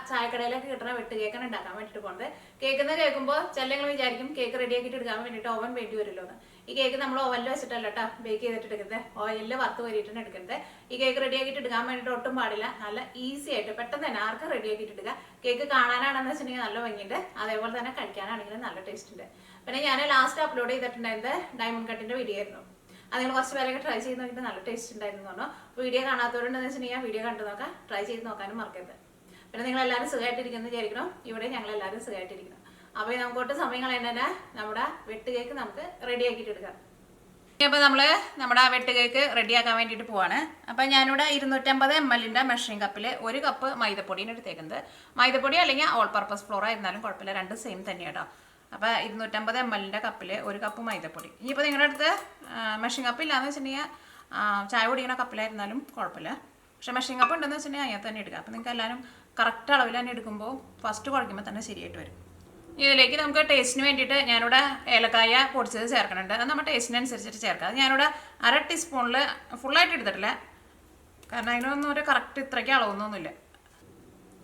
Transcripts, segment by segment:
ചായക്കടയിലൊക്കെ കിട്ടുന്ന വെട്ട് കേക്കാണ് ഉണ്ടാക്കാൻ വേണ്ടിയിട്ട് പോകുന്നത്. കേക്കെന്ന് കേൾക്കുമ്പോൾ ചിലങ്ങൾ വിചാരിക്കും കേക്ക് റെഡിയാക്കിയിട്ട് എടുക്കാൻ വേണ്ടിയിട്ട് ഓവൻ വേണ്ടി വരുമല്ലോ എന്ന്. ഈ കേക്ക് നമ്മൾ ഓവനിൽ വെച്ചിട്ടല്ല കേട്ടോ ബേക്ക് ചെയ്തിട്ട് എടുക്കുന്നത്, ഓയിലിൽ വറുത്ത് വരിയിട്ടാണ് എടുക്കുന്നത്. ഈ കേക്ക് റെഡിയാക്കിയിട്ട് എടുക്കാൻ വേണ്ടിയിട്ട് ഒട്ടും പാടില്ല, നല്ല ഈസി ആയിട്ട് പെട്ടെന്ന് തന്നെ ആർക്കും റെഡിയാക്കിയിട്ട് എടുക്കുക. കേക്ക് കാണാനാണെന്ന് വെച്ചിട്ടുണ്ടെങ്കിൽ നല്ല ഭംഗിയുണ്ട്, അതേപോലെ തന്നെ കഴിക്കാനാണെങ്കിലും നല്ല ടേസ്റ്റ് ഉണ്ട്. പിന്നെ ഞാൻ ലാസ്റ്റ് അപ്ലോഡ് ചെയ്തിട്ടുണ്ടായിരുന്നത് ഡയമണ്ട് കട്ടിന്റെ വീഡിയോ ആയിരുന്നു. അത് നിങ്ങൾ കുറച്ച് പേരൊക്കെ ട്രൈ ചെയ്ത് നോക്കിയിട്ട് നല്ല ടേസ്റ്റ് ഉണ്ടായിരുന്നു പറഞ്ഞു. വീഡിയോ കാണാത്തവരുണ്ടെന്ന് വെച്ചിട്ടുണ്ടെങ്കിൽ വീഡിയോ കണ്ടു നോക്കാം, ട്രൈ ചെയ്ത് നോക്കാനും മറക്കരുത്. പിന്നെ നിങ്ങൾ എല്ലാവരും സുഖമായിട്ടിരിക്കുന്നു വിചാരിക്കണം. ഇവിടെ ഞങ്ങൾ എല്ലാവരും സുഖമായിട്ടിരിക്കണം. അപ്പോൾ നമുക്കൊട്ട് സമയം കളയുന്നതിന് നമ്മുടെ വെട്ട് കേക്ക് നമുക്ക് റെഡി ആക്കിയിട്ട് എടുക്കാം. അപ്പോൾ നമ്മൾ നമ്മുടെ വെട്ട് കേക്ക് റെഡിയാക്കാൻ വേണ്ടിയിട്ട് പോവാണ്. അപ്പോൾ ഞാനിവിടെ 250 ml മെഷറിംഗ് കപ്പിൽ 1 കപ്പ് മൈദപ്പൊടിയാണ് എടുത്തേക്കുന്നത്. മൈദപ്പൊടി അല്ലെങ്കിൽ ഓൾ പർപ്പസ് ഫ്ലോർ ആയിരുന്നാലും കുഴപ്പമില്ല, രണ്ടും സെയിം തന്നെയാട്ടോ. അപ്പോൾ 250 ml കപ്പിൽ 1 കപ്പ് മൈദപ്പൊടി. ഇനിയിപ്പോൾ നിങ്ങളുടെ അടുത്ത് മെഷറിംഗ് കപ്പ് ഇല്ലാന്ന് വെച്ചിട്ടുണ്ടെങ്കിൽ ചായ പൊടിക്കുന്ന കപ്പിലായിരുന്നാലും കുഴപ്പമില്ല. പക്ഷേ മെഷറിംഗ് കപ്പ് ഉണ്ടെന്ന് വെച്ചിട്ടുണ്ടെങ്കിൽ അതിനകത്ത് തന്നെ എടുക്കുക. അപ്പോൾ നിങ്ങൾക്ക് എല്ലാവരും കറക്റ്റ് അളവിൽ തന്നെ എടുക്കുമ്പോൾ ഫസ്റ്റ് കുഴക്കുമ്പോൾ തന്നെ ശരിയായിട്ട് വരും. ഇതിലേക്ക് നമുക്ക് ടേസ്റ്റിന് വേണ്ടിയിട്ട് ഞാനിവിടെ ഏലക്കായ പൊടിച്ചത് ചേർക്കുന്നുണ്ട്. അത് നമ്മുടെ ടേസ്റ്റിനനുസരിച്ചിട്ട് ചേർക്കുക. അത് ഞാനിവിടെ 1/2 ടീസ്പൂണിൽ ഫുള്ളായിട്ട് എടുത്തിട്ടില്ല, കാരണം അതിനൊന്നും ഒരു കറക്റ്റ് ഇത്രയ്ക്ക് അളവൊന്നുമില്ല.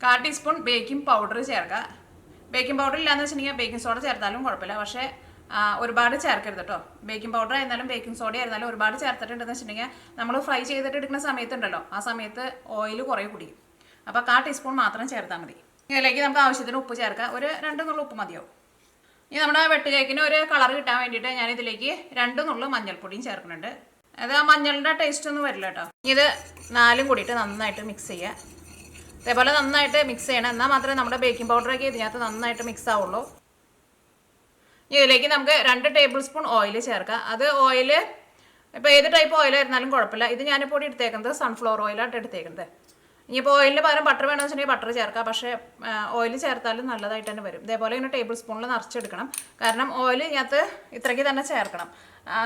1/4 ടീസ്പൂൺ ബേക്കിംഗ് പൗഡർ ചേർക്കുക. ബേക്കിംഗ് പൗഡർ ഇല്ലാന്ന് വെച്ചിട്ടുണ്ടെങ്കിൽ ബേക്കിംഗ് സോഡ ചേർത്താലും കുഴപ്പമില്ല, പക്ഷേ ഒരുപാട് ചേർക്കരുത് കേട്ടോ. ബേക്കിംഗ് പൗഡർ ആയിരുന്നാലും ബേക്കിംഗ് സോഡ ആയിരുന്നാലും ഒരുപാട് ചേർത്തിട്ടുണ്ടെന്ന് വെച്ചിട്ടുണ്ടെങ്കിൽ നമ്മൾ ഫ്രൈ ചെയ്തിട്ട് എടുക്കുന്ന സമയത്തുണ്ടല്ലോ, ആ സമയത്ത് ഓയിൽ കുറേ കുടിക്കും. അപ്പോൾ 1/4 ടീസ്പൂൺ മാത്രം ചേർത്താൽ മതി. ഇതിലേക്ക് നമുക്ക് ആവശ്യത്തിന് ഉപ്പ് ചേർക്കാം, ഒരു 2 നുള്ളു ഉപ്പ് മതിയാവും. ഇനി നമ്മുടെ വെട്ട് കേക്കിന് ഒരു കളർ കിട്ടാൻ വേണ്ടിയിട്ട് ഞാനിതിലേക്ക് 2 നുള്ളു മഞ്ഞൾപ്പൊടിയും ചേർക്കുന്നുണ്ട്. അത് ആ മഞ്ഞളുടെ ടേസ്റ്റ് ഒന്നും വരില്ല കേട്ടോ. ഇത് 4 കൂടിയിട്ട് നന്നായിട്ട് മിക്സ് ചെയ്യുക. അതേപോലെ നന്നായിട്ട് മിക്സ് ചെയ്യണം, എന്നാൽ മാത്രമേ നമ്മുടെ ബേക്കിംഗ് പൗഡറൊക്കെ ഇതിനകത്ത് നന്നായിട്ട് മിക്സ് ആവുള്ളൂ. ഇതിലേക്ക് നമുക്ക് 2 ടേബിൾ സ്പൂൺ ഓയിൽ ചേർക്കാം. അത് ഓയിൽ ഇപ്പോൾ ഏത് ടൈപ്പ് ഓയിലായിരുന്നാലും കുഴപ്പമില്ല. ഇത് ഞാനിപ്പോൾ എടുത്തേക്കുന്നത് സൺഫ്ലവർ ഓയിലായിട്ട് എടുത്തേക്കുന്നത്. ഇനിയിപ്പോൾ ഓയിലിന് പകരം ബട്ടർ വേണമെന്ന് വെച്ചിട്ടുണ്ടെങ്കിൽ ബട്ടർ ചേർക്കാം, പക്ഷേ ഓയിൽ ചേർത്താലും നല്ലതായിട്ട് തന്നെ വരും. ഇതേപോലെ ഇങ്ങനെ ടേബിൾ സ്പൂണിൽ നിറച്ചെടുക്കണം, കാരണം ഓയിൽ ഇതിനകത്ത് ഇത്രയ്ക്ക് തന്നെ ചേർക്കണം.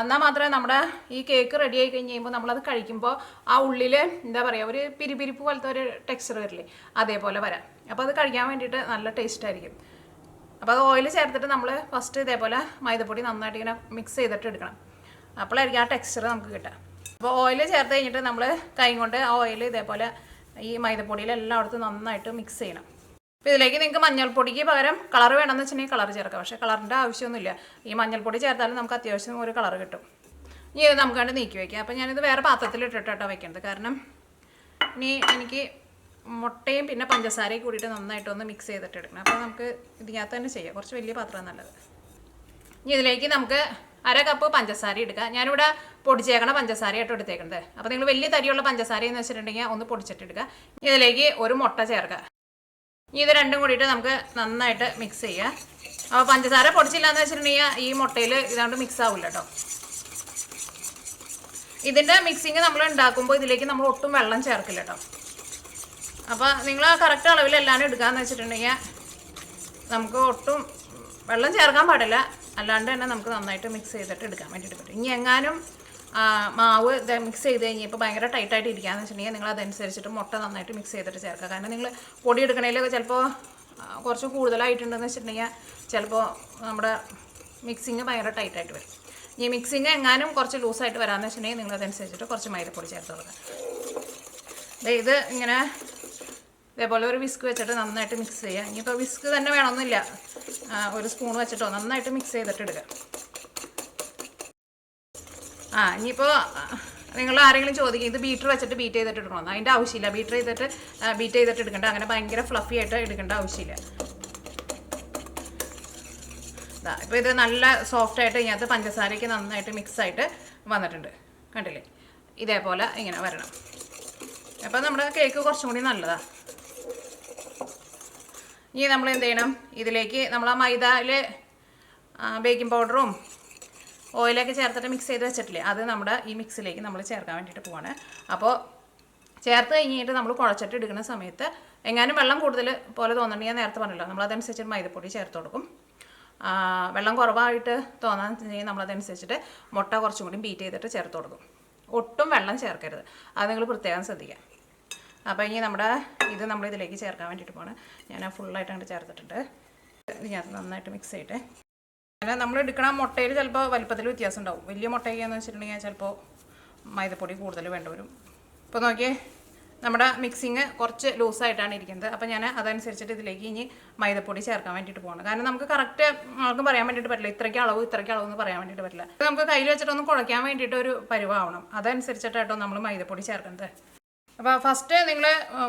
എന്നാൽ മാത്രമേ നമ്മുടെ ഈ കേക്ക് റെഡി ആയി കഴിഞ്ഞ് കഴിയുമ്പോൾ നമ്മളത് കഴിക്കുമ്പോൾ ആ ഉള്ളിൽ എന്താ പറയുക, ഒരു പിരിപിരിപ്പ് പോലത്തെ ഒരു ടെക്സ്ചർ വരില്ലേ, അതേപോലെ വരാം. അപ്പോൾ അത് കഴിക്കാൻ വേണ്ടിയിട്ട് നല്ല ടേസ്റ്റ് ആയിരിക്കും. അപ്പോൾ അത് ഓയിൽ ചേർത്തിട്ട് നമ്മൾ ഫസ്റ്റ് ഇതേപോലെ മൈദപ്പൊടി നന്നായിട്ട് ഇങ്ങനെ മിക്സ് ചെയ്തിട്ട് എടുക്കണം, അപ്പോഴായിരിക്കും ആ ടെക്സ്ചർ നമുക്ക് കിട്ടുക. അപ്പോൾ ഓയിൽ ചേർത്ത് കഴിഞ്ഞിട്ട് നമ്മൾ കൈ കൊണ്ട് ആ ഓയിൽ ഇതേപോലെ ഈ മൈദപ്പൊടിയിൽ എല്ലായിടത്തും നന്നായിട്ട് മിക്സ് ചെയ്യണം. അപ്പോൾ ഇതിലേക്ക് നിങ്ങൾക്ക് മഞ്ഞൾപ്പൊടിക്ക് പകരം കളർ വേണമെന്ന് വെച്ചിട്ടുണ്ടെങ്കിൽ കളർ ചേർക്കാം, പക്ഷേ കളറിൻ്റെ ആവശ്യമൊന്നുമില്ല. ഈ മഞ്ഞൾപ്പൊടി ചേർത്താലും നമുക്ക് അത്യാവശ്യം ഒരു കളർ കിട്ടും. ഇനി ഇത് നമുക്ക് കണ്ട് നീക്കി വയ്ക്കാം. അപ്പോൾ ഞാനിത് വേറെ പാത്രത്തിൽ ഇട്ടിട്ടാണ് വയ്ക്കേണ്ടത്, കാരണം ഇനി എനിക്ക് മുട്ടയും പിന്നെ പഞ്ചസാരയും കൂടിയിട്ട് നന്നായിട്ടൊന്ന് മിക്സ് ചെയ്തിട്ട് എടുക്കണം. അപ്പോൾ നമുക്ക് ഇതിനകത്ത് തന്നെ ചെയ്യാം, കുറച്ച് വലിയ പാത്രമാണ് നല്ലത്. ഇനി ഇതിലേക്ക് നമുക്ക് 1/2 കപ്പ് പഞ്ചസാര എടുക്കുക. ഞാനിവിടെ പൊടിച്ചേക്കണ പഞ്ചസാരയായിട്ട് എടുത്തേക്കുന്നത്. അപ്പോൾ നിങ്ങൾ വലിയ തരിയുള്ള പഞ്ചസാര എന്ന് വെച്ചിട്ടുണ്ടെങ്കിൽ ഒന്ന് പൊടിച്ചിട്ടെടുക്കുക. ഇതിലേക്ക് ഒരു മുട്ട ചേർക്കുക. ഇത് രണ്ടും കൂടിയിട്ട് നമുക്ക് നന്നായിട്ട് മിക്സ് ചെയ്യുക. അപ്പോൾ പഞ്ചസാര പൊടിച്ചില്ലാന്ന് വെച്ചിട്ടുണ്ടെങ്കിൽ ഈ മുട്ടയിൽ ഇതാണ്ട് മിക്സ് ആവില്ല കേട്ടോ. ഇതിൻ്റെ മിക്സിങ് നമ്മൾ ഉണ്ടാക്കുമ്പോൾ ഇതിലേക്ക് നമ്മൾ ഒട്ടും വെള്ളം ചേർക്കില്ല കേട്ടോ. അപ്പോൾ നിങ്ങൾ കറക്റ്റ് അളവിൽ എല്ലാം എടുക്കാമെന്ന് വെച്ചിട്ടുണ്ടെങ്കിൽ നമുക്ക് ഒട്ടും വെള്ളം ചേർക്കാൻ പാടില്ല, അല്ലാണ്ട് തന്നെ നമുക്ക് നന്നായിട്ട് മിക്സ് ചെയ്തിട്ട് എടുക്കാൻ വേണ്ടിയിട്ട് പറ്റും. ഇനി എങ്ങാനും മാവ് മിക്സ് ചെയ്ത് കഴിഞ്ഞ് ഇപ്പോൾ ഭയങ്കര ടൈറ്റായിട്ട് ഇരിക്കുകയെന്ന് വെച്ചിട്ടുണ്ടെങ്കിൽ നിങ്ങൾ അതനുസരിച്ചിട്ട് മുട്ട നന്നായിട്ട് മിക്സ് ചെയ്തിട്ട് ചേർക്കുക. കാരണം നിങ്ങൾ പൊടി എടുക്കണേൽ ചിലപ്പോൾ കുറച്ച് കൂടുതലായിട്ടുണ്ടെന്ന് വെച്ചിട്ടുണ്ടെങ്കിൽ ചിലപ്പോൾ നമ്മുടെ മിക്സിങ് ഭയങ്കര ടൈറ്റായിട്ട് വരും. ഈ മിക്സിങ് എങ്ങാനും കുറച്ച് ലൂസായിട്ട് വരാമെന്ന് വെച്ചിട്ടുണ്ടെങ്കിൽ നിങ്ങൾ അതനുസരിച്ചിട്ട് കുറച്ച് മൈദപ്പൊടി ചേർത്ത് കൊടുക്കുക. ഇത് ഇങ്ങനെ ഇതേപോലെ ഒരു വിസ്ക് വെച്ചിട്ട് നന്നായിട്ട് മിക്സ് ചെയ്യുക. ഇനിയിപ്പോൾ വിസ്ക് തന്നെ വേണമെന്നില്ല, ഒരു സ്പൂൺ വെച്ചിട്ടോ നന്നായിട്ട് മിക്സ് ചെയ്തിട്ട് എടുക്കുക. ഇനിയിപ്പോൾ നിങ്ങൾ ആരെങ്കിലും ചോദിക്കും ഇത് ബീറ്റർ വെച്ചിട്ട് ബീറ്റ് ചെയ്തിട്ട് എടുക്കണമെന്ന്, അതിൻ്റെ ആവശ്യമില്ല. ബീറ്റ് ചെയ്തിട്ട് എടുക്കണ്ട, അങ്ങനെ ഭയങ്കര ഫ്ലഫി ആയിട്ട് എടുക്കേണ്ട ആവശ്യമില്ല. ഇപ്പോൾ ഇത് നല്ല സോഫ്റ്റായിട്ട് ഇതിനകത്ത് പഞ്ചസാരയ്ക്ക് നന്നായിട്ട് മിക്സായിട്ട് വന്നിട്ടുണ്ട്, കണ്ടില്ലേ? ഇതേപോലെ ഇങ്ങനെ വരണം. അപ്പോൾ നമ്മുടെ കേക്ക് കുറച്ചും കൂടി നല്ലതാണ്. ഇനി നമ്മൾ എന്ത് ചെയ്യണം, ഇതിലേക്ക് നമ്മൾ ആ മൈദയിൽ ബേക്കിംഗ് പൗഡറും ഓയിലൊക്കെ ചേർത്തിട്ട് മിക്സ് ചെയ്ത് വെച്ചിട്ടില്ലേ, അത് നമ്മുടെ ഈ മിക്സിലേക്ക് നമ്മൾ ചേർക്കാൻ വേണ്ടിയിട്ട് പോവാണ്. അപ്പോൾ ചേർത്ത് കഴിഞ്ഞിട്ട് നമ്മൾ കുഴച്ചിട്ട് എടുക്കുന്ന സമയത്ത് എങ്ങാനും വെള്ളം കൂടുതൽ പോലെ തോന്നണമെങ്കിൽ നേരത്തെ പറഞ്ഞല്ലോ, നമ്മളതനുസരിച്ച് മൈദപ്പൊടി ചേർത്ത് കൊടുക്കും. വെള്ളം കുറവായിട്ട് തോന്നാൻ നമ്മളതനുസരിച്ചിട്ട് മുട്ട കുറച്ചും കൂടി ബീറ്റ് ചെയ്തിട്ട് ചേർത്ത് കൊടുക്കും. ഒട്ടും വെള്ളം ചേർക്കരുത്, അത് നിങ്ങൾ പ്രത്യേകം ശ്രദ്ധിക്കുക. അപ്പോൾ ഇനി ഇത് നമ്മൾ ഇതിലേക്ക് ചേർക്കാൻ വേണ്ടിയിട്ട് പോകണം. ഞാൻ ഫുള്ളായിട്ട് അങ്ങോട്ട് ചേർത്തിട്ടുണ്ട്. ഇതിനകത്ത് നന്നായിട്ട് മിക്സ് ചെയ്തിട്ട് അങ്ങനെ നമ്മൾ എടുക്കണ മുട്ടയിൽ ചിലപ്പോൾ വലിപ്പത്തിൽ വ്യത്യാസം ഉണ്ടാവും. വലിയ മുട്ടയ്ക്കാന്ന് വെച്ചിട്ടുണ്ടെങ്കിൽ ചിലപ്പോൾ മൈദപ്പൊടി കൂടുതൽ വേണ്ടി വരും. ഇപ്പോൾ നോക്കിയേ, നമ്മുടെ മിക്സിങ് കുറച്ച് ലൂസായിട്ടാണ് ഇരിക്കുന്നത്. അപ്പോൾ ഞാൻ അതനുസരിച്ചിട്ട് ഇതിലേക്ക് ഇനി മൈദപ്പൊടി ചേർക്കാൻ വേണ്ടിയിട്ട് പോകണം. കാരണം നമുക്ക് കറക്റ്റ് ആൾക്കും പറയാൻ വേണ്ടിയിട്ട് പറ്റില്ല, ഇത്രയ്ക്ക് അളവ് എന്ന് പറയാൻ വേണ്ടിയിട്ട് പറ്റില്ല. നമുക്ക് കയ്യിൽ വെച്ചിട്ടൊന്ന് കുഴയ്ക്കാൻ വേണ്ടിയിട്ട് ഒരു പരുവാവണം. അതനുസരിച്ചിട്ടാട്ടോ നമ്മൾ മൈദപ്പൊടി ചേർക്കുന്നത്. അപ്പോൾ ഫസ്റ്റ് നിങ്ങൾ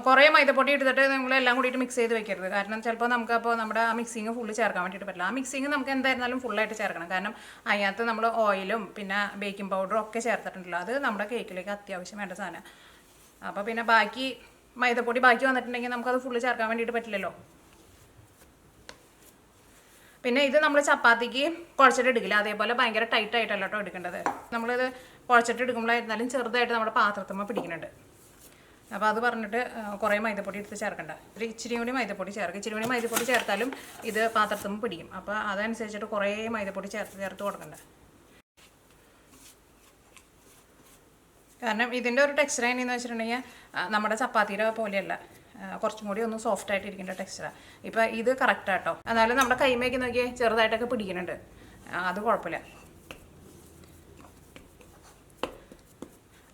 കുറേ മൈദപ്പൊടി എടുത്തിട്ട് നിങ്ങൾ എല്ലാം കൂടിയിട്ട് മിക്സ് ചെയ്ത് വെക്കരുത്. കാരണം ചിലപ്പോൾ നമുക്ക് അപ്പോൾ നമ്മുടെ ആ മിക്സിങ് ഫുള്ള് ചേർക്കാൻ വേണ്ടിയിട്ട് പറ്റില്ല. ആ മിക്സിങ് നമുക്ക് എന്തായിരുന്നാലും ഫുള്ളായിട്ട് ചേർക്കണം. കാരണം അതിനകത്ത് നമ്മൾ ഓയിലും പിന്നെ ബേക്കിംഗ് പൗഡറും ഒക്കെ ചേർത്തിട്ടുണ്ടല്ലോ. അത് നമ്മുടെ കേക്കിലേക്ക് അത്യാവശ്യം വേണ്ട സാധനം. അപ്പോൾ പിന്നെ ബാക്കി മൈദപ്പൊടി ബാക്കി വന്നിട്ടുണ്ടെങ്കിൽ നമുക്കത് ഫുള്ള് ചേർക്കാൻ വേണ്ടിയിട്ട് പറ്റില്ലല്ലോ. പിന്നെ ഇത് നമ്മൾ ചപ്പാത്തിക്ക് കുഴച്ചിട്ട് എടുക്കില്ല, അതേപോലെ ഭയങ്കര ടൈറ്റ് ആയിട്ടല്ല കേട്ടോ എടുക്കേണ്ടത്. നമ്മളിത് കുഴച്ചിട്ട് എടുക്കുമ്പോഴായിരുന്നാലും ചെറുതായിട്ട് നമ്മുടെ പാത്രത്തുമ്പോൾ പിടിക്കുന്നുണ്ട്. അപ്പോൾ അത് പറഞ്ഞിട്ട് കുറേ മൈദപ്പൊടി എടുത്ത് ചേർക്കണ്ട. ഒരു ഇച്ചിരി കൂടി മൈദപ്പൊടി ചേർക്കുക. ഇച്ചിരി കൂടി മൈദപ്പൊടി ചേർത്താലും ഇത് പാത്രത്തുമ്പോൾ പിടിക്കും. അപ്പോൾ അതനുസരിച്ചിട്ട് കുറേ മൈദപ്പൊടി ചേർത്ത് കൊടുക്കണ്ട. കാരണം ഇതിൻ്റെ ഒരു ടെക്സ്ചർ എങ്ങനെയെന്ന് വെച്ചിട്ടുണ്ടെങ്കിൽ നമ്മുടെ ചപ്പാത്തിയുടെ പോലെയല്ല, കുറച്ചും കൂടി ഒന്ന് സോഫ്റ്റ് ആയിട്ട് ഇരിക്കേണ്ട ടെക്സ്ചറാണ്. ഇപ്പോൾ ഇത് കറക്റ്റാട്ടോ. എന്നാലും നമ്മുടെ കൈമേക്ക് നോക്കിയാൽ ചെറുതായിട്ടൊക്കെ പിടിക്കുന്നുണ്ട്, അത് കുഴപ്പമില്ല.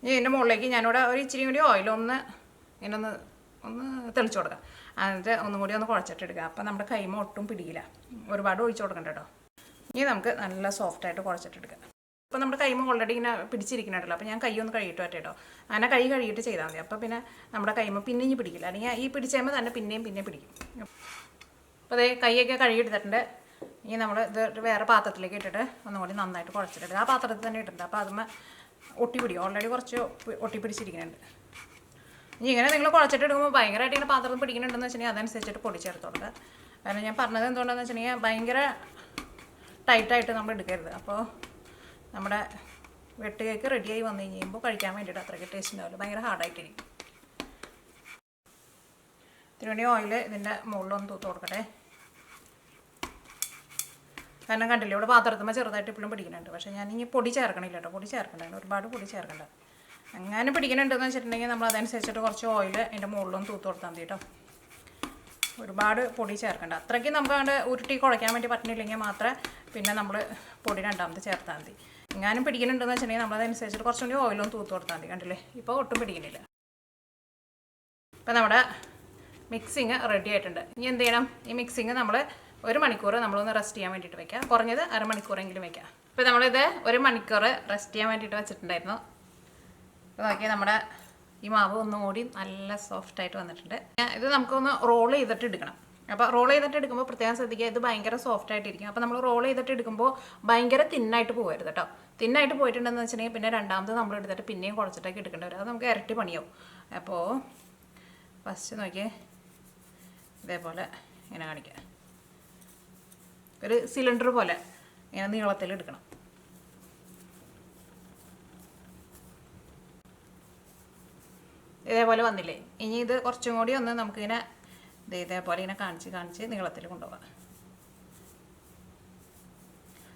ഇനി ഇതിൻ്റെ മുകളിലേക്ക് ഞാനിവിടെ ഒരു ഇച്ചിരി കൂടി ഓയിലൊന്ന് ഇങ്ങനെ ഒന്ന് തെളിച്ച് കൊടുക്കാം. എന്നിട്ട് ഒന്നും കൂടി ഒന്ന് കുഴച്ചിട്ടെടുക്കുക. അപ്പോൾ നമ്മുടെ കൈമ ഒട്ടും പിടിക്കില്ല. ഒരുപാട് ഒഴിച്ച് കൊടുക്കണ്ട കേട്ടോ. ഇനി നമുക്ക് നല്ല സോഫ്റ്റായിട്ട് കുഴച്ചിട്ടെടുക്കാം. അപ്പോൾ നമ്മുടെ കൈമ ഓൾറെഡി ഇങ്ങനെ പിടിച്ചിരിക്കുന്നുണ്ടല്ലോ. അപ്പോൾ ഞാൻ കൈ ഒന്ന് കഴുകിയിട്ട് പറ്റേട്ടോ. അങ്ങനെ കൈ കഴുകിയിട്ട് ചെയ്താൽ മതി. അപ്പോൾ പിന്നെ നമ്മുടെ കൈമ പിന്നെയും പിടിക്കില്ല. അല്ലെങ്കിൽ ഈ പിടിച്ചുമ്പോൾ തന്നെ പിന്നെയും പിടിക്കും. അപ്പോൾ അതേ കൈയൊക്കെ കഴുകിയെടുത്തിട്ടുണ്ട്. ഇനി നമ്മൾ ഇത് വേറെ പാത്രത്തിലേക്ക് ഇട്ടിട്ട് ഒന്നും കൂടി നന്നായിട്ട് കുഴച്ചിട്ടെടുക്കുക. ആ പാത്രത്തിൽ തന്നെ ഇട്ടിട്ടുണ്ട്. അപ്പോൾ അതുമ്മ ഒട്ടി പിടിക്കും. ഓൾറെഡി കുറച്ച് ഒട്ടി പിടിച്ചിരിക്കുന്നുണ്ട്. ഇനി ഇങ്ങനെ നിങ്ങൾ കുഴച്ചിട്ട് എടുക്കുമ്പോൾ ഭയങ്കരമായിട്ട് ഇങ്ങനെ പാത്രത്തിൽ പിടിക്കുന്നുണ്ടെന്ന് വെച്ചിട്ടുണ്ടെങ്കിൽ അതനുസരിച്ചിട്ട് പൊടി ചേർത്ത് കൊടുക്കുക. കാരണം ഞാൻ പറഞ്ഞത് എന്തുകൊണ്ടാണെന്ന് വെച്ചിട്ടുണ്ടെങ്കിൽ ഭയങ്കര ടൈറ്റായിട്ട് നമ്മൾ എടുക്കരുത്. അപ്പോൾ നമ്മുടെ വെട്ട് കേക്ക് റെഡിയായി വന്നു കഴിയുമ്പോൾ കഴിക്കാൻ വേണ്ടിയിട്ട് അത്രയ്ക്ക് ടേസ്റ്റ് ഉണ്ടാവില്ല, ഭയങ്കര ഹാർഡായിട്ടിരിക്കും. ഇത്തിരി ഓയിൽ ഇതിൻ്റെ മുകളിലൊന്ന് തൂത്ത് കൊടുക്കട്ടെ. കാരണം കണ്ടില്ലേ ഇവിടെ പാത്രത്തുമ്പോൾ ചെറുതായിട്ട് ഇപ്പോഴും പിടിക്കുന്നുണ്ട്. പക്ഷേ ഞാൻ ഇനി പൊടി ചേർക്കണില്ല കേട്ടോ. പൊടി ചേർക്കണ്ട, ഒരുപാട് പൊടി ചേർക്കണ്ട. അങ്ങനെ പിടിക്കുന്നുണ്ടെന്ന് വെച്ചിട്ടുണ്ടെങ്കിൽ നമ്മൾ അതനുസരിച്ചിട്ട് കുറച്ച് ഓയിൽ അതിൻ്റെ മുകളിലൊന്ന് തൂത്ത് കൊടുത്താൽ മതി കേട്ടോ. ഒരുപാട് പൊടി ചേർക്കണ്ട. അത്രയ്ക്ക് നമുക്ക് അങ്ങോട്ട് ഉരുട്ടി കുഴയ്ക്കാൻ വേണ്ടി പറ്റുന്നില്ലെങ്കിൽ മാത്രമേ പിന്നെ നമ്മൾ പൊടി രണ്ടാമത് ചേർത്താൽ മതി. എങ്ങാനും പിടിക്കുന്നുണ്ടെന്ന് വെച്ചിട്ടുണ്ടെങ്കിൽ നമ്മളതനുസരിച്ചിട്ട് കുറച്ചുകൂടി ഓയിലൊന്ന് തൂത്ത് കൊടുത്താൽ മതി. കണ്ടില്ലേ ഇപ്പോൾ ഒട്ടും പിടിക്കുന്നില്ല. ഇപ്പം നമ്മുടെ മിക്സിങ് റെഡി ആയിട്ടുണ്ട്. ഇനി എന്ത് ചെയ്യണം, ഈ മിക്സിങ് നമ്മൾ 1 മണിക്കൂർ നമ്മളൊന്ന് റെസ്റ്റ് ചെയ്യാൻ വേണ്ടിയിട്ട് വെക്കാം. കുറഞ്ഞത് അരമണിക്കൂറെങ്കിലും വെക്കാം. ഇപ്പോൾ നമ്മളിത് 1 മണിക്കൂർ റെസ്റ്റ് ചെയ്യാൻ വേണ്ടിയിട്ട് വെച്ചിട്ടുണ്ടായിരുന്നു. അപ്പോൾ നോക്കിയാൽ നമ്മുടെ ഈ മാവ് ഒന്നും കൂടി നല്ല സോഫ്റ്റായിട്ട് വന്നിട്ടുണ്ട്. ഇത് നമുക്കൊന്ന് റോൾ ചെയ്തിട്ട് എടുക്കണം. അപ്പോൾ റോൾ ചെയ്തിട്ട് എടുക്കുമ്പോൾ പ്രത്യേകം ശ്രദ്ധിക്കുക, ഇത് ഭയങ്കര സോഫ്റ്റായിട്ടിരിക്കും. അപ്പോൾ നമ്മൾ റോൾ ചെയ്തിട്ട് എടുക്കുമ്പോൾ ഭയങ്കര തിന്നായിട്ട് പോകരുത് കേട്ടോ. തിന്നായിട്ട് പോയിട്ടുണ്ടെന്ന് വെച്ചിട്ടുണ്ടെങ്കിൽ പിന്നെ രണ്ടാമത് നമ്മൾ എടുത്തിട്ട് പിന്നെയും കുഴച്ചിട്ടൊക്കെ എടുക്കേണ്ടി വരും. അത് നമുക്ക് ഇരട്ടി പണിയാവും. അപ്പോൾ ഫസ്റ്റ് നോക്കിയേ ഇതേപോലെ ഇങ്ങനെ കാണിക്കുക. ഒരു സിലിണ്ടർ പോലെ ഇങ്ങനെ നീളത്തിൽ എടുക്കണം. ഇതേപോലെ വന്നില്ലേ. ഇനി ഇത് കുറച്ചും കൂടി ഒന്ന് നമുക്കിങ്ങനെ ഇതേപോലെ ഇങ്ങനെ കാണിച്ച് നീളത്തിൽ കൊണ്ടുപോകാം.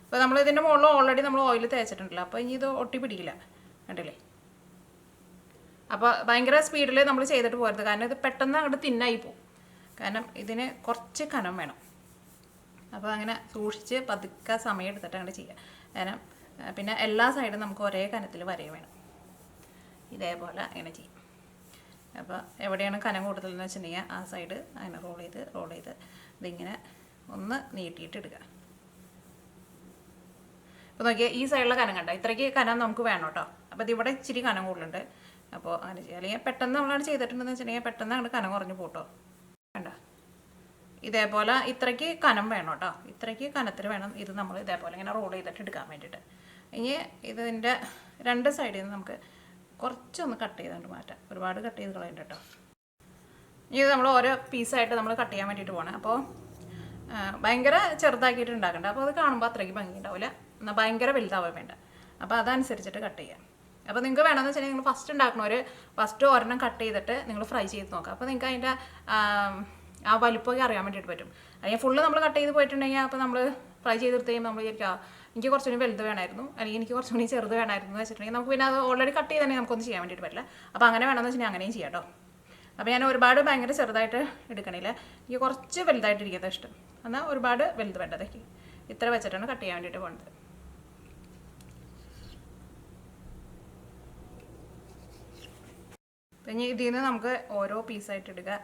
അപ്പോൾ നമ്മൾ ഇതിൻ്റെ മുകളിൽ ഓൾറെഡി നമ്മൾ ഓയിൽ തേച്ചിട്ടുണ്ടല്ലോ. അപ്പോൾ ഇനി ഇത് ഒട്ടി പിടിക്കില്ല, കണ്ടില്ലേ. അപ്പോൾ ഭയങ്കര സ്പീഡിൽ നമ്മൾ ചെയ്തിട്ട് പോകരുത്. കാരണം ഇത് പെട്ടെന്ന് അങ്ങോട്ട് തിന്നായി പോകും. കാരണം ഇതിന് കുറച്ച് കനം വേണം. അപ്പോൾ അങ്ങനെ സൂക്ഷിച്ച് പതുക്കെ സമയം എടുത്തിട്ട് അങ്ങോട്ട് ചെയ്യുക. കാരണം പിന്നെ എല്ലാ സൈഡും നമുക്ക് ഒരേ കനത്തിൽ വരയും വേണം. ഇതേപോലെ അങ്ങനെ ചെയ്യും. അപ്പോൾ എവിടെയാണ് കനം കൂടുതലെന്ന് വെച്ചിട്ടുണ്ടെങ്കിൽ ആ സൈഡ് അങ്ങനെ റോൾ ചെയ്ത് ഇതിങ്ങനെ ഒന്ന് നീട്ടിയിട്ട് ഇടുക. അപ്പോൾ നോക്കിയാൽ ഈ സൈഡിലെ കനം കണ്ട, ഇത്രയ്ക്ക് കനം നമുക്ക് വേണം കേട്ടോ. അപ്പോൾ ഇതിവിടെ ഇച്ചിരി കനം കൂടുതലുണ്ട്. അപ്പോൾ അങ്ങനെ ചെയ്യുക. അല്ലെങ്കിൽ പെട്ടെന്ന് നമ്മളാണ് ചെയ്തിട്ടുണ്ടെന്ന് വെച്ചിട്ടുണ്ടെങ്കിൽ പെട്ടെന്ന് അങ്ങോട്ട് കനം കുറഞ്ഞ് പോട്ടോ. വേണ്ട, ഇതേപോലെ ഇത്രയ്ക്ക് കനം വേണം കേട്ടോ. ഇത്രയ്ക്ക് കനത്തിൽ വേണം ഇത് നമ്മൾ ഇതേപോലെ ഇങ്ങനെ റോൾ ചെയ്തിട്ട് എടുക്കാൻ വേണ്ടിയിട്ട്. ഇനി ഇതിൻ്റെ 2 സൈഡിൽ നിന്ന് നമുക്ക് കുറച്ചൊന്ന് കട്ട് ചെയ്തുകൊണ്ട് മാറ്റാം. ഒരുപാട് കട്ട് ചെയ്ത് കളയണ്ട കേട്ടോ. ഇനി ഇത് നമ്മൾ ഓരോ പീസായിട്ട് നമ്മൾ കട്ട് ചെയ്യാൻ വേണ്ടിയിട്ട് പോകണം. അപ്പോൾ ഭയങ്കര ചെറുതാക്കിയിട്ട് ഉണ്ടാക്കണ്ട. അപ്പോൾ അത് കാണുമ്പോൾ അത്രയ്ക്ക് ഭംഗി ഉണ്ടാവില്ല, എന്നാൽ ഭയങ്കര വലുതാവാൻ വേണ്ട. അപ്പോൾ അതനുസരിച്ചിട്ട് കട്ട് ചെയ്യാം. അപ്പോൾ നിങ്ങൾക്ക് വേണമെന്ന് വെച്ചിട്ടുണ്ടെങ്കിൽ നിങ്ങൾ ഫസ്റ്റ് ഉണ്ടാക്കണവർ ഫസ്റ്റ് ഒരെണ്ണം കട്ട് ചെയ്തിട്ട് നിങ്ങൾ ഫ്രൈ ചെയ്ത് നോക്കാം. അപ്പോൾ നിങ്ങൾക്ക് അതിൻ്റെ ആ വലുപ്പമൊക്കെ അറിയാൻ വേണ്ടിയിട്ട് പറ്റും. അല്ലെങ്കിൽ ഫുള്ള് നമ്മൾ കട്ട് ചെയ്ത് പോയിട്ടുണ്ടെങ്കിൽ അപ്പോൾ നമ്മൾ ഫ്രൈ ചെയ്തെടുത്ത് കഴിയുമ്പോൾ നമ്മൾ വിചാരിക്കുക എനിക്ക് കുറച്ചുകൂടി വലുത് വേണമായിരുന്നു, അല്ലെങ്കിൽ എനിക്ക് കുറച്ചുകൂടി ചെറുത് വേണമായിരുന്നു എന്ന് വെച്ചിട്ടുണ്ടെങ്കിൽ നമുക്ക് പിന്നെ അത് ഓൾറെഡി കട്ട് ചെയ്ത് തന്നെ നമുക്കൊന്നും ചെയ്യാൻ വേണ്ടിയിട്ട് പറ്റില്ല. അപ്പോൾ അങ്ങനെ വേണമെന്ന് വെച്ചിട്ടുണ്ടെങ്കിൽ അങ്ങനെയും ചെയ്യാം കേട്ടോ. അപ്പോൾ ഞാൻ ഒരുപാട് ഭയങ്കര ചെറുതായിട്ട് എടുക്കണില്ല, എനിക്ക് കുറച്ച് വലുതായിട്ടിരിക്കുന്നത് ഇഷ്ടം. എന്നാൽ ഒരുപാട് വലുത് വേണ്ടതേക്ക് ഇത്ര വെച്ചിട്ടാണ് കട്ട് ചെയ്യാൻ വേണ്ടിയിട്ട് പോകുന്നത്. അപ്പോൾ ഇനി ഇതിൽ നിന്ന് നമുക്ക് ഓരോ പീസായിട്ട് എടുക്കുക.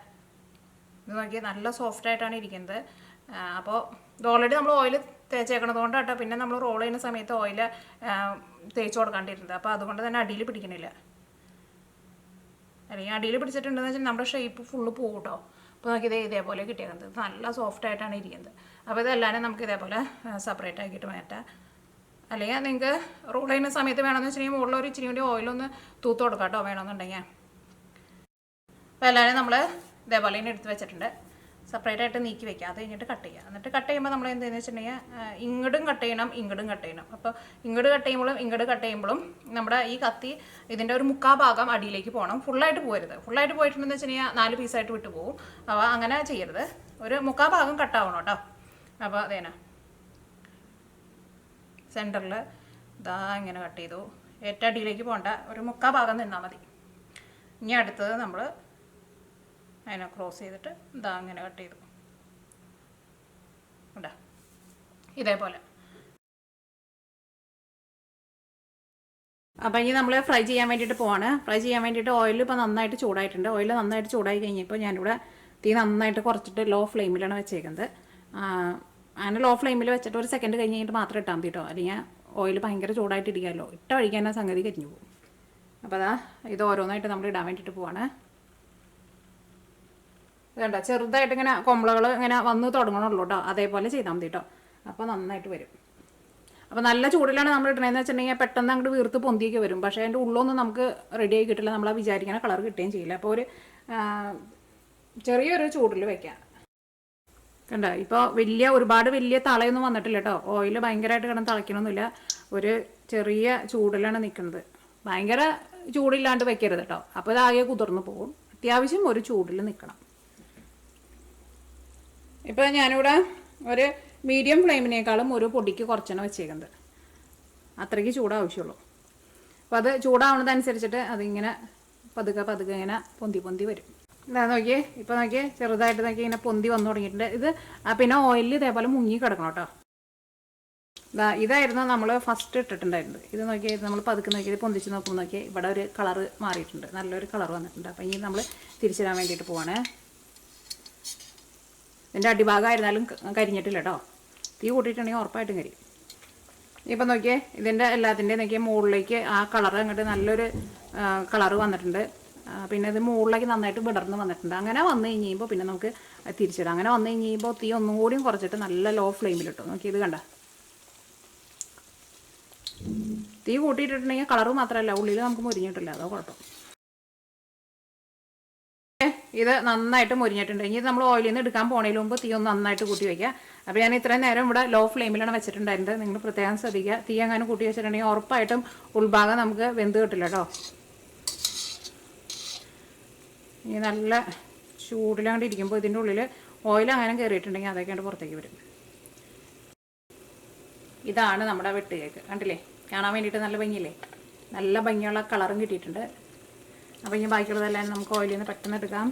ഇത് നോക്കിയാൽ നല്ല സോഫ്റ്റായിട്ടാണ് ഇരിക്കുന്നത്. അപ്പോൾ ഇത് ഓൾറെഡി നമ്മൾ ഓയിൽ തേച്ചേക്കണത് കൊണ്ടാട്ടോ പിന്നെ നമ്മൾ റോൾ ചെയ്യുന്ന സമയത്ത് ഓയിൽ തേച്ച് കൊടുക്കാണ്ടിരുന്നത്. അപ്പോൾ അതുകൊണ്ട് തന്നെ അടിയിൽ പിടിക്കണില്ല. അല്ലെങ്കിൽ അടിയിൽ പിടിച്ചിട്ടുണ്ടെന്ന് വെച്ചാൽ നമ്മുടെ ഷേപ്പ് ഫുള്ള് പോകും കേട്ടോ. അപ്പോൾ നോക്കിയത് ഇതേപോലെ കിട്ടിയത് നല്ല സോഫ്റ്റായിട്ടാണ് ഇരിക്കുന്നത്. അപ്പോൾ ഇതെല്ലാവരും നമുക്ക് ഇതേപോലെ സെപ്പറേറ്റ് ആക്കിയിട്ട് മാറ്റാം. അല്ലെങ്കിൽ നിങ്ങൾക്ക് റോൾ ചെയ്യുന്ന സമയത്ത് വേണമെന്ന് വെച്ചിട്ടുണ്ടെങ്കിൽ മുകളിൽ ഒരു ഇച്ചിരി കൂടി ഓയിലൊന്ന് തൂത്ത് കൊടുക്കാം കേട്ടോ വേണമെന്നുണ്ടെങ്കിൽ. അപ്പോൾ എല്ലാവരും നമ്മൾ ഇതേപോലെ തന്നെ എടുത്ത് വെച്ചിട്ടുണ്ട്. സെപ്പറേറ്റ് ആയിട്ട് നീക്കി വെക്കുക. അത് കഴിഞ്ഞിട്ട് കട്ട് ചെയ്യുക. എന്നിട്ട് കട്ട് ചെയ്യുമ്പോൾ നമ്മൾ എന്താണെന്ന് വെച്ചിട്ടുണ്ടെങ്കിൽ ഇങ്ങോട്ടും കട്ട് ചെയ്യണം ഇങ്ങോട്ടും കട്ട് ചെയ്യണം. അപ്പോൾ ഇങ്ങോട്ട് കട്ട് ചെയ്യുമ്പോഴും നമ്മുടെ ഈ കത്തി ഇതിൻ്റെ ഒരു 1/4 ഭാഗം അടിയിലേക്ക് പോകണം. ഫുള്ളായിട്ട് പോകരുത്. ഫുള്ളായിട്ട് പോയിട്ടുണ്ടെന്ന് വെച്ചിട്ടുണ്ടെങ്കിൽ 4 പീസായിട്ട് വിട്ടു പോകും. അപ്പോൾ അങ്ങനെ ചെയ്യരുത്. ഒരു 1/4 ഭാഗം കട്ടാവണം കേട്ടോ. അപ്പോൾ അതേനാ സെൻറ്ററിൽ ഇതാ ഇങ്ങനെ കട്ട് ചെയ്തു. ഏറ്റവും അടിയിലേക്ക് പോകണ്ട. ഒരു 1/4 ഭാഗം നിന്നാൽ മതി. ഇനി അടുത്തത് നമ്മൾ അതിനെ ക്രോസ് ചെയ്തിട്ട് ഇതാ അങ്ങനെ കട്ട് ചെയ്തു. ഇതാ ഇതേപോലെ. അപ്പോൾ ഇനി നമ്മൾ ഫ്രൈ ചെയ്യാൻ വേണ്ടിയിട്ട് പോവാണ്. ഫ്രൈ ചെയ്യാൻ വേണ്ടിയിട്ട് ഓയിൽ ഇപ്പോൾ നന്നായിട്ട് ചൂടായിട്ടുണ്ട്. ഓയിൽ നന്നായിട്ട് ചൂടായി കഴിഞ്ഞപ്പോൾ ഞാനിവിടെ തീ നന്നായിട്ട് കുറച്ചിട്ട് ലോ ഫ്ലെയിമിലാണ് വെച്ചേക്കുന്നത്. അങ്ങനെ ലോ ഫ്ലെയിമിൽ വെച്ചിട്ട് ഒരു സെക്കൻഡ് കഴിഞ്ഞ് കഴിഞ്ഞിട്ട് മാത്രം ഇട്ടാൽ മതി കേട്ടോ. അല്ലെങ്കിൽ ഓയിൽ ഭയങ്കര ചൂടായിട്ടിരിക്കാമല്ലോ. ഇട്ട കഴിക്കാൻ ആ സംഗതി കരിഞ്ഞു പോകും. അപ്പോൾ അതാ ഇത് ഓരോന്നായിട്ട് നമ്മൾ ഇടാൻ വേണ്ടിയിട്ട് പോവാണ്. വേണ്ട ചെറുതായിട്ട് ഇങ്ങനെ കൊമ്പളകൾ ഇങ്ങനെ വന്ന് തുടങ്ങണുള്ളൂ കേട്ടോ. അതേപോലെ ചെയ്താൽ മതി കേട്ടോ. അപ്പോൾ നന്നായിട്ട് വരും. അപ്പോൾ നല്ല ചൂടിലാണ് നമ്മൾ ഇടണതെന്ന് വെച്ചിട്ടുണ്ടെങ്കിൽ പെട്ടെന്ന് അങ്ങോട്ട് വീർത്ത് പൊന്തിയൊക്കെ വരും. പക്ഷേ അതിൻ്റെ ഉള്ളൊന്നും നമുക്ക് റെഡിയായി കിട്ടില്ല. നമ്മൾ ആ വിചാരിക്കുന്ന കളർ കിട്ടുകയും ചെയ്യില്ല. അപ്പോൾ ഒരു ചെറിയൊരു ചൂടിൽ വയ്ക്കാം. കണ്ടോ ഇപ്പോൾ ഒരുപാട് വലിയ തളയൊന്നും വന്നിട്ടില്ല കേട്ടോ. ഓയിൽ ഭയങ്കരമായിട്ട് കിടന്ന് തിളയ്ക്കണമെന്നില്ല. ഒരു ചെറിയ ചൂടിലാണ് നിൽക്കുന്നത്. ഭയങ്കര ചൂടില്ലാണ്ട് വെക്കരുത് കേട്ടോ. അപ്പോൾ ഇതാകെ കുതിർന്ന് പോകും. അത്യാവശ്യം ഒരു ചൂടിൽ നിൽക്കണം. ഇപ്പോൾ ഞാനിവിടെ ഒരു മീഡിയം ഫ്ലെയിമിനേക്കാളും ഒരു പൊടിക്ക് കുറച്ചാണ് വെച്ചേക്കുന്നത്. അത്രയ്ക്ക് ചൂട് ആവശ്യമുള്ളൂ. അപ്പോൾ അത് ചൂടാവുന്നതനുസരിച്ചിട്ട് അതിങ്ങനെ പതുക്കെ ഇങ്ങനെ പൊന്തി വരും. ഇതാ നോക്കിയേ. ഇപ്പോൾ നോക്കിയേ ചെറുതായിട്ട് നോക്കി ഇങ്ങനെ പൊന്തി വന്നു തുടങ്ങിയിട്ടുണ്ട്. ഇത് പിന്നെ ഓയിലിൽ ഇതേപോലെ മുങ്ങി കിടക്കണം കേട്ടോ. ഇതായിരുന്നു നമ്മൾ ഫസ്റ്റ് ഇട്ടിട്ടുണ്ടായിരുന്നത്. ഇത് നോക്കിയാൽ നമ്മൾ പതുക്കെ നോക്കിയത് പൊന്തിച്ച് നോക്കുമ്പോൾ നോക്കിയാൽ ഇവിടെ ഒരു കളറ് മാറിയിട്ടുണ്ട്. നല്ലൊരു കളർ വന്നിട്ടുണ്ട്. അപ്പോൾ ഇനി നമ്മൾ തിരിച്ചിടാൻ വേണ്ടിയിട്ട് പോവാണ്. ഇതിൻ്റെ അടിഭാഗമായിരുന്നാലും കരിഞ്ഞിട്ടില്ല കേട്ടോ. തീ കൂട്ടിയിട്ടുണ്ടെങ്കിൽ ഉറപ്പായിട്ടും കരിയും. ഇപ്പം നോക്കിയേ ഇതിൻ്റെ എല്ലാത്തിൻ്റെയും നോക്കിയാൽ മുകളിലേക്ക് ആ കളർ അങ്ങോട്ട് നല്ലൊരു കളറ് വന്നിട്ടുണ്ട്. പിന്നെ ഇത് മുകളിലേക്ക് നന്നായിട്ട് വിടർന്ന് വന്നിട്ടുണ്ട്. അങ്ങനെ വന്നു കഴിയുമ്പോൾ പിന്നെ നമുക്ക് തിരിച്ചിടാം. അങ്ങനെ വന്നു കഴിയുമ്പോൾ തീ ഒന്നും കൂടിയും കുറച്ചിട്ട് നല്ല ലോ ഫ്ലെയിമിലിട്ടു. നോക്കി ഇത് കണ്ട. തീ കൂട്ടിയിട്ടുണ്ടെങ്കിൽ കളറ് മാത്രമല്ല ഉള്ളിൽ നമുക്ക് മുരിഞ്ഞിട്ടില്ല. അതോ കുഴപ്പം. ഇത് നന്നായിട്ട് മുരിഞ്ഞിട്ടുണ്ട്. ഇനി നമ്മൾ ഓയിലിൽ നിന്ന് എടുക്കാൻ പോണതിന് മുമ്പ് തീ ഒന്ന് നന്നായിട്ട് കൂട്ടി വയ്ക്കുക. അപ്പോൾ ഞാൻ ഇത്രയും നേരം ഇവിടെ ലോ ഫ്ലെയിമിലാണ് വെച്ചിട്ടുണ്ടായിരുന്നത്. നിങ്ങൾ പ്രത്യേകം ശ്രദ്ധിക്കുക. തീ എങ്ങാനും കൂട്ടി വെച്ചിട്ടുണ്ടെങ്കിൽ ഉറപ്പായിട്ടും ഉൾഭാഗം നമുക്ക് വെന്ത് കിട്ടില്ല കേട്ടോ. ഇനി നല്ല ചൂടിലാണ്ട് ഇരിക്കുമ്പോൾ ഇതിൻ്റെ ഉള്ളിൽ ഓയിൽ അങ്ങനെ കയറിയിട്ടുണ്ടെങ്കിൽ അതൊക്കെയാണ് പുറത്തേക്ക് വരും. ഇതാണ് നമ്മുടെ വെട്ട് കേക്ക്. കണ്ടില്ലേ? കാണാൻ വേണ്ടിയിട്ട് നല്ല ഭംഗിയില്ലേ? നല്ല ഭംഗിയുള്ള കളറും കിട്ടിയിട്ടുണ്ട്. അപ്പോൾ ഇനി ബാക്കിയുള്ളതെല്ലാം നമുക്ക് ഓയിലിൽ നിന്ന് പെട്ടെന്ന് എടുക്കാം.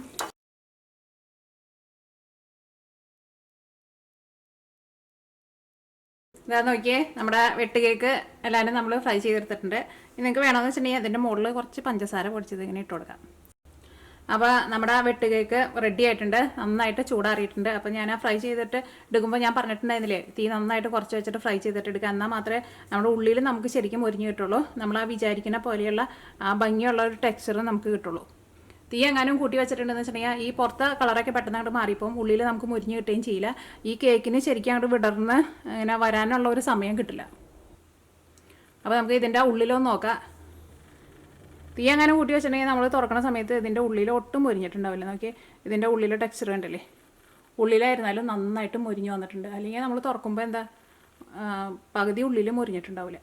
ഇതാ നോക്കിയേ നമ്മുടെ വെട്ട് കേക്ക് എല്ലാവരും നമ്മൾ ഫ്രൈ ചെയ്തെടുത്തിട്ടുണ്ട്. ഇനി നിങ്ങൾക്ക് വേണമെന്ന് വെച്ചിട്ടുണ്ടെങ്കിൽ അതിൻ്റെ മുകളിൽ കുറച്ച് പഞ്ചസാര പൊടിച്ചത് ഇങ്ങനെ ഇട്ട് കൊടുക്കാം. അപ്പോൾ നമ്മുടെ വെട്ട് കേക്ക് റെഡി ആയിട്ടുണ്ട്. നന്നായിട്ട് ചൂടാറിയിട്ടുണ്ട്. അപ്പോൾ ഞാൻ ഫ്രൈ ചെയ്തിട്ട് എടുക്കുമ്പോൾ ഞാൻ പറഞ്ഞിട്ടുണ്ടായിരുന്നില്ലേ തീ നന്നായിട്ട് കുറച്ച് വെച്ചിട്ട് ഫ്രൈ ചെയ്തിട്ട് എടുക്കുക. എന്നാൽ മാത്രമേ നമ്മുടെ ഉള്ളിൽ നമുക്ക് ശരിക്കും മുരിഞ്ഞ് കിട്ടുള്ളൂ. നമ്മൾ ആ വിചാരിക്കുന്ന പോലെയുള്ള ആ ഭംഗിയുള്ള ഒരു ടെക്സ്ചർ നമുക്ക് കിട്ടുള്ളൂ. തീ എങ്ങാനും കൂട്ടി വെച്ചിട്ടുണ്ടെന്ന് വെച്ചിട്ടുണ്ടെങ്കിൽ ഈ പുറത്തെ കളറൊക്കെ പെട്ടെന്ന് അങ്ങോട്ട് മാറിപ്പോവും. ഉള്ളിൽ നമുക്ക് മുരിഞ്ഞ് കിട്ടുകയും ചെയ്യില്ല. ഈ കേക്കിന് ശരിക്കും അങ്ങോട്ട് വിടർന്ന് ഇങ്ങനെ വരാനുള്ള ഒരു സമയം കിട്ടില്ല. അപ്പോൾ നമുക്ക് ഇതിൻ്റെ ഉള്ളിലൊന്ന് നോക്കാം. തീ അങ്ങനെ കൂട്ടി വെച്ചിട്ടുണ്ടെങ്കിൽ നമ്മൾ തുറക്കുന്ന സമയത്ത് ഇതിൻ്റെ ഉള്ളിൽ ഒട്ടും മുരിഞ്ഞിട്ടുണ്ടാവില്ല. നോക്കി ഇതിൻ്റെ ഉള്ളിലെ ടെക്സ്ചർ കണ്ടല്ലേ? ഉള്ളിലായിരുന്നാലും നന്നായിട്ട് മുരിഞ്ഞ് വന്നിട്ടുണ്ട്. അല്ലെങ്കിൽ നമ്മൾ തുറക്കുമ്പോൾ എന്താ പകുതി ഉള്ളിൽ മുരിഞ്ഞിട്ടുണ്ടാവില്ല.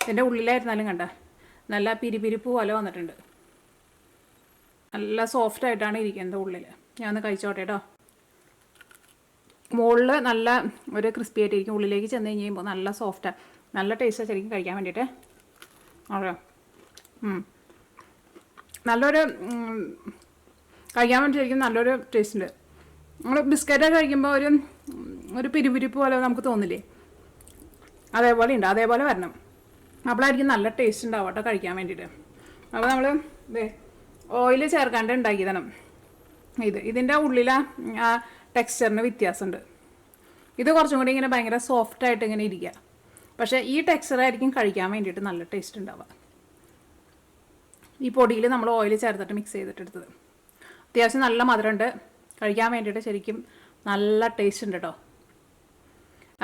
ഇതിൻ്റെ ഉള്ളിലായിരുന്നാലും കണ്ട നല്ല പിരിപിരിപ്പ് പോലെ വന്നിട്ടുണ്ട്. നല്ല സോഫ്റ്റായിട്ടാണ് ഇരിക്കുന്നത് ഉള്ളിൽ. ഞാൻ ഒന്ന് കഴിച്ചോട്ടെ കേട്ടോ. മുകളിൽ നല്ല ഒരു ക്രിസ്പി ആയിട്ടിരിക്കും. ഉള്ളിലേക്ക് ചെന്ന് കഴിയുമ്പോൾ നല്ല സോഫ്റ്റാണ്. നല്ല ടേസ്റ്റാണ് ശരിക്കും കഴിക്കാൻ വേണ്ടിയിട്ട്. അറിയാം നല്ലൊരു കഴിക്കാൻ വേണ്ടി ശരിക്കും നല്ലൊരു ടേസ്റ്റ് ഉണ്ട്. നമ്മൾ ബിസ്ക്കറ്റൊക്കെ കഴിക്കുമ്പോൾ ഒരു പിരിപിരിപ്പ് പോലെ നമുക്ക് തോന്നില്ലേ? അതേപോലെ ഉണ്ട്. അതേപോലെ വരണം. അപ്പോഴായിരിക്കും നല്ല ടേസ്റ്റ് ഉണ്ടാവും കേട്ടോ കഴിക്കാൻ വേണ്ടിയിട്ട്. അപ്പോൾ നമ്മൾ ഓയിൽ ചേർക്കാണ്ട് ഉണ്ടാക്കിയതാണ് ഇതിൻ്റെ ഉള്ളിലെ ആ ടെക്സ്ചറിന് വ്യത്യാസമുണ്ട്. ഇത് കുറച്ചും കൂടി ഇങ്ങനെ ഭയങ്കര സോഫ്റ്റായിട്ട് ഇങ്ങനെ ഇരിക്കുക. പക്ഷേ ഈ ടെക്സ്ചറായിരിക്കും കഴിക്കാൻ വേണ്ടിയിട്ട് നല്ല ടേസ്റ്റ് ഉണ്ടാവുക. ഈ പൊടിയിൽ നമ്മൾ ഓയിൽ ചേർത്തിട്ട് മിക്സ് ചെയ്തിട്ടെടുത്തത്. അത്യാവശ്യം നല്ല മധുരമുണ്ട്. കഴിക്കാൻ വേണ്ടിയിട്ട് ശരിക്കും നല്ല ടേസ്റ്റ് ഉണ്ട് കേട്ടോ.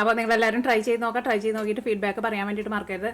അപ്പോൾ നിങ്ങളെല്ലാവരും ട്രൈ ചെയ്ത് നോക്കാം. ട്രൈ ചെയ്ത് നോക്കിയിട്ട് ഫീഡ്ബാക്ക് പറയാൻ വേണ്ടിയിട്ട് മറക്കരുത്.